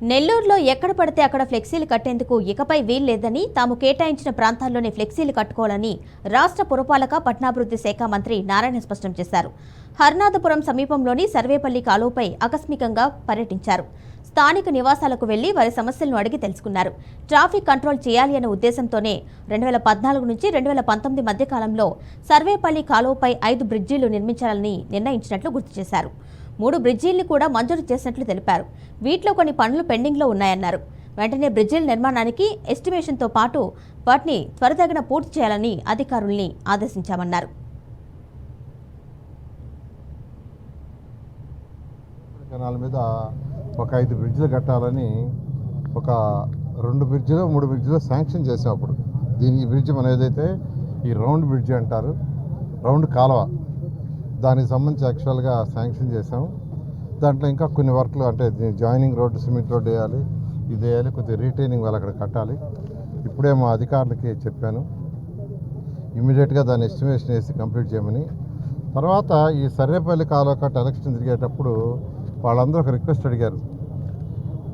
నెల్లూరులో ఎక్కడ పడితే అక్కడ ఫ్లెక్సీలు కట్టేందుకు ఇకపై వీల్లేదని తాము కేటాయించిన ప్రాంతాల్లోనే ఫ్లెక్సీలు కట్టుకోవాలని రాష్ట్ర పురపాలక పట్టణాభివృద్ధి శాఖ మంత్రి నారాయణ స్పష్టం చేశారు. హర్నాథపురం సమీపంలోని సర్వేపల్లి కాలువపై ఆకస్మికంగా పర్యటించారు. స్థానిక నివాసాలకు వెళ్లి వారి సమస్యలను అడిగి తెలుసుకున్నారు. ట్రాఫిక్ కంట్రోల్ చేయాలి అనే ఉద్దేశంతోనే 2014 నుంచి 2019 మధ్య కాలంలో సర్వేపల్లి కాలువపై 5 బ్రిడ్జీలు నిర్మించాలని నిర్ణయించినట్లు గుర్తు చేశారు. 3 బ్రిడ్జీల్ని కూడా మంజూరు చేసినట్లు తెలిపారు. వీటిలో కొన్ని పనులు పెండింగ్లో ఉన్నాయన్నారు. వెంటనే బ్రిడ్జీల నిర్మాణానికి ఎస్టిమేషన్తో పాటు వాటిని త్వరితగిన పూర్తి చేయాలని అధికారుల్ని ఆదేశించామన్నారు. కెనాల్ మీద ఒక 5 బ్రిడ్జిలు కట్టాలని ఒక 2 బ్రిడ్జిలో 3 బ్రిడ్జిలో శాంక్షన్ చేసాం. అప్పుడు ఈ బ్రిడ్జి మనం ఏదైతే ఈ రౌండ్ బ్రిడ్జి అంటారు, రౌండ్ కాలువ, దానికి సంబంధించి యాక్చువల్గా శాంక్షన్ చేసాం. దాంట్లో ఇంకా కొన్ని వర్క్లు అంటే జాయినింగ్ రోడ్డు, సిమెంట్ రోడ్డు వేయాలి, ఇది వేయాలి, కొద్దిగా రీటైనింగ్ వాళ్ళు అక్కడ కట్టాలి. ఇప్పుడే మా అధికారులకి చెప్పాను, ఇమీడియట్గా దాన్ని ఎస్టిమేషన్ వేసి కంప్లీట్ చేయమని. తర్వాత ఈ సర్వేపల్లి కాలువ కట్ట ఎలక్షన్ తిరిగేటప్పుడు వాళ్ళందరూ ఒక రిక్వెస్ట్ అడిగారు.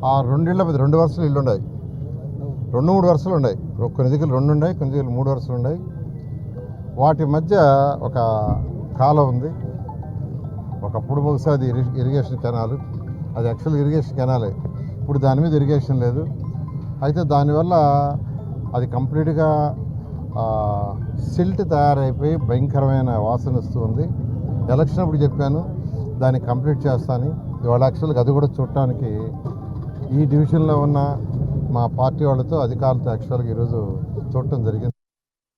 ఆ 2 ఇళ్ళ మీద 2 వరుసలు ఇల్లు ఉన్నాయి, 2-3 వరుసలు ఉన్నాయి. కొన్ని దగ్గర 2 ఉన్నాయి, కొన్ని దగ్గర 3 వరుసలు ఉన్నాయి. వాటి మధ్య ఒక కాలువ ఉంది. ఒకప్పుడు బహుశా అది ఇరిగేషన్ కెనాల్, అది యాక్చువల్ ఇరిగేషన్ కెనాలే. ఇప్పుడు దాని మీద ఇరిగేషన్ లేదు. అయితే దానివల్ల అది కంప్లీట్గా సిల్ట్ తయారైపోయి భయంకరమైన వాసన వస్తుంది. ఎలక్షన్ అప్పుడు చెప్పాను దాన్ని కంప్లీట్ చేస్తాను. ఇవాళ యాక్చువల్గా అది కూడా చూడటానికి ఈ డివిజన్లో ఉన్న మా పార్టీ వాళ్ళతో, అధికారులతో యాక్చువల్గా ఈరోజు చూడటం జరిగింది.